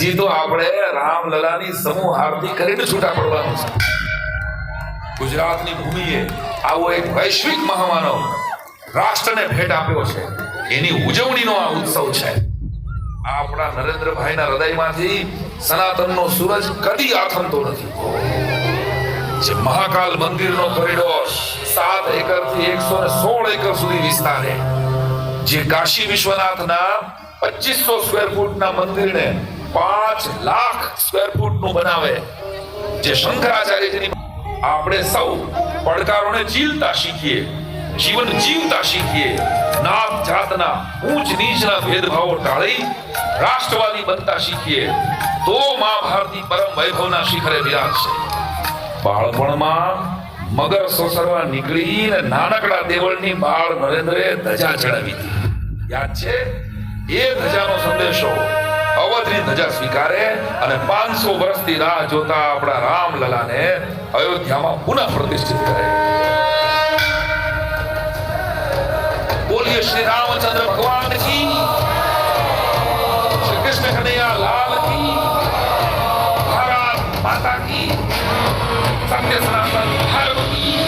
હજી તો આપણે રામલલાની સમૂહ આરતી કરીને છૂટા પડવાનું છે. ગુજરાતની ભૂમિએ આવો એક વૈશ્વિક મહામાનવ રાષ્ટ્રને ભેટ આપ્યો છે. એની ઉજવણીનો આ ઉત્સવ છે. આપણા નરેન્દ્રભાઈના હૃદયમાંથી સનાતનનો સૂરજ કદી આથમતો નથી. જે મહાકાલ મંદિરનો કોરિડોર 7 એકરથી 116 એકર સુધી વિસ્તારે, જે કાશી વિશ્વનાથના 2500 સ્ક્વેર ફૂટના મંદિરને 5 લાખ સ્ક્વેર ફૂટનું બનાવે, જે શંકરાચાર્યજીની આપણે સૌ પડકારોને ઝીલતા શીખીએ, જીવન જીવતા શીખીએ, નાત જાતના ઊંચ નીચના ભેદભાવો ટાળી રાષ્ટ્રવાદી બનતા શીખીએ, તો મહાભારતી પરમ વૈભવના શિખરે વિરાજશે. બાળપણમાં મગર સોસરવા નીકળીને નાનકડા દેવળની બાળ નરેન્દ્રે ધજા ચડાવી હતી. યાદ છે? એ ધજાનો સંદેશો અવધની ધજા સ્વીકારે અને 500 વર્ષથી રાહ જોતા આપણા રામલલાને અયોધ્યામાં પુનઃ પ્રતિષ્ઠિત કરે. બોલીએ શ્રી રામચંદ્ર ભગવાન કી, શ્રી કૃષ્ણ કનૈયા લાલ કી, ભારત માતા કી, સત્ય સનાતન ધર્મ કી.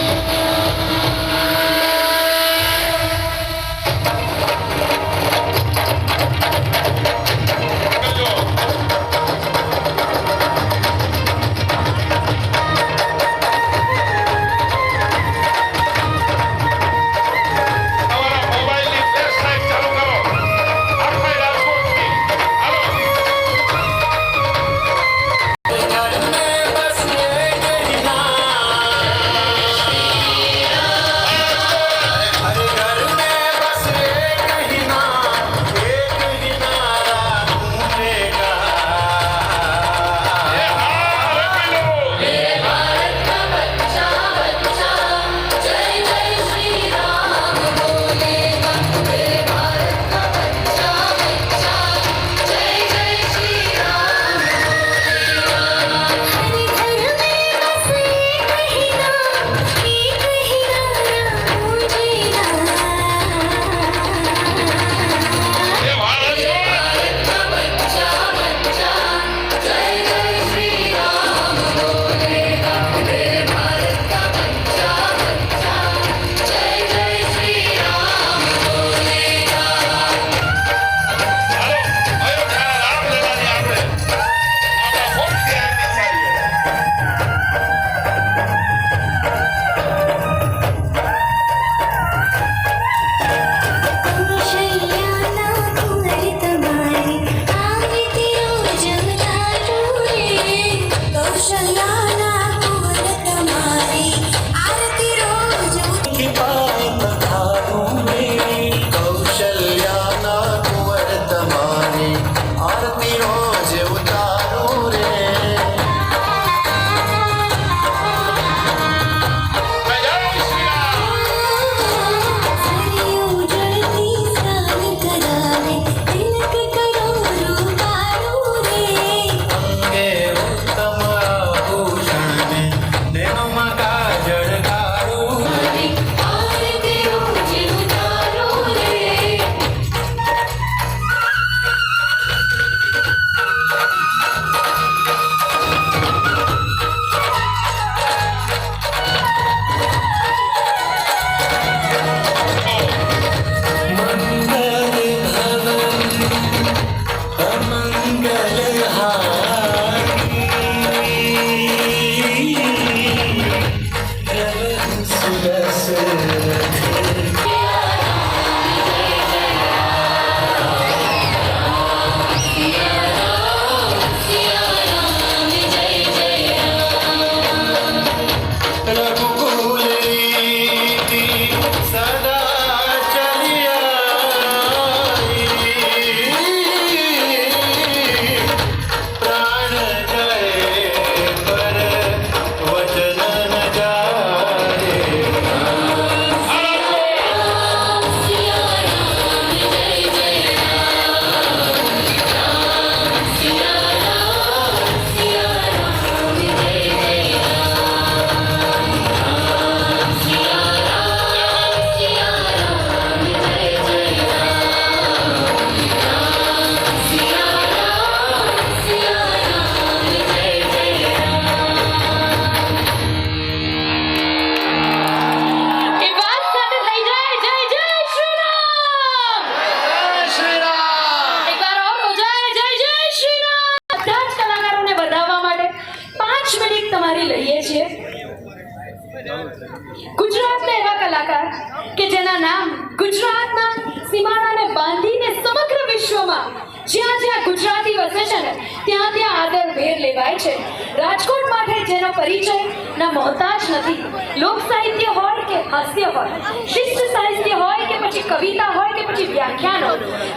ગુજરાતના સીમાડાને બાંધીને સમગ્ર વિશ્વમાં જ્યાં જ્યાં ગુજરાતી વસે છે ને ત્યાં ત્યાં આદરભેર લેવાય છે. રાજકોટ માટે જેનો પરિચય ના મોહતાજ નથી. લોક સાહિત્ય હોય કે હાસ્ય હોય, શિષ્ટ સાહિત્ય હોય કે પછી કવિતા હોય કે પછી વ્યાખ્યાનો,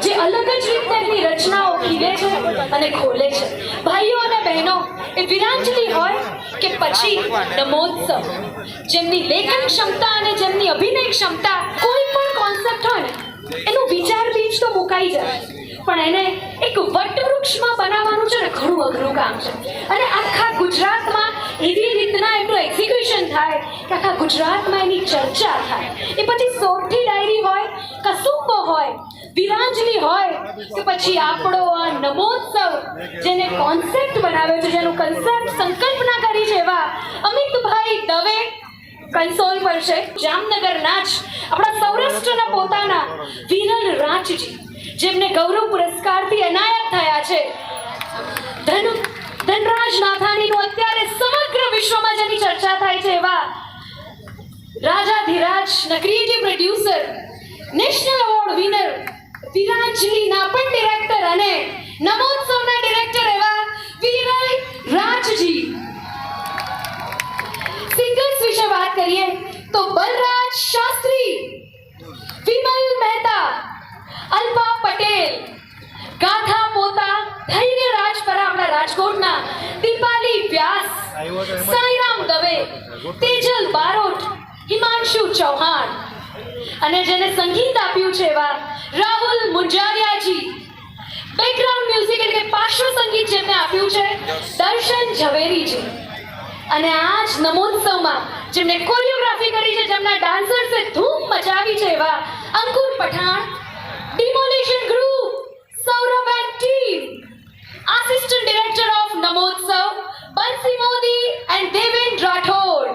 જે અલગ જ રીતે એમની રચનાઓ ખીલે છે અને ખોલે છે. ભાઈઓ અને બહેનો, એ વીરાંજલિ હોય કે પછી નમોત્સવ, જેમની લેખન ક્ષમતા અને જેમની અભિનય ક્ષમતા, કોઈ પણ કોન્સેપ્ટ હોય ને એનું વિચાર બીજ તો મુકાઈ જાય, પણ એને એક વટવૃક્ષમાં બનાવવાનું છે ને ઘણું અઘરું કામ છે. અને આખા ગુજરાતમાં એવી રીતના એમનું એક્ઝિક્યુશન થાય કે આખા ગુજરાતમાં એની ચર્ચા થાય. એ પછી સોરઠી ડાયરી હોય, કસુંબો હોય, વીરાંજલિ હોય કે પછી આપણો આ નમોત્સવ જેને કોન્સેપ્ટ બનાવ્યો છે, જેનું કન્સેપ્ટ સંકલ્પના કરી છે, એવા અમિતભાઈ દવે કન્સોલ પર છે. જામનગરના જ આપણા સૌરાષ્ટ્રના પોતાના વિરલ રાંચજી, જેમને ગૌરવ પુરસ્કારથી એનાયત થયા છે. ધનરાજ નાથાણીનું અત્યારે સમગ્ર વિશ્વમાં જેની ચર્ચા થાય છે એવા રાજાધિરાજના creative producer, national award winner, વીરાંજલિના પણ ડિરેક્ટર અને નમોત્સવના ડિરેક્ટર એવા વિરલ રાજજી. સિંગર્સ વિશે વાત કરીએ તો બલરાજ શાસ્ત્રી, વિમલ મહેતા, અલ્પા પટેલ, ગાથા પોતા, ધૈર્ય રાજપરા આપણા રાજકોટના, દીપાલી વ્યાસ, સાઈરામ દવે, તેજલ બારોટ, હિમાંશુ ચૌહાણ, અને જેને સંગીત આપ્યું છે એવા રાહુલ મુંજારિયાજી. બેકગ્રાઉન્ડ મ્યુઝિક એટલે પાર્શ્વ સંગીત જેમને આપ્યું છે દર્શન ઝવેરીજી. અને આ જ નમોત્સવમાં જેમને કોરિયોગ્રાફી કરી છે, જેમના ડાન્સર્સે ધૂમ મચાવી છે એવા અંકુર Pathan, Demolition Group, Saurabh and team, Assistant Director of Namotsav, Bansi Modi and Devendra Rathod.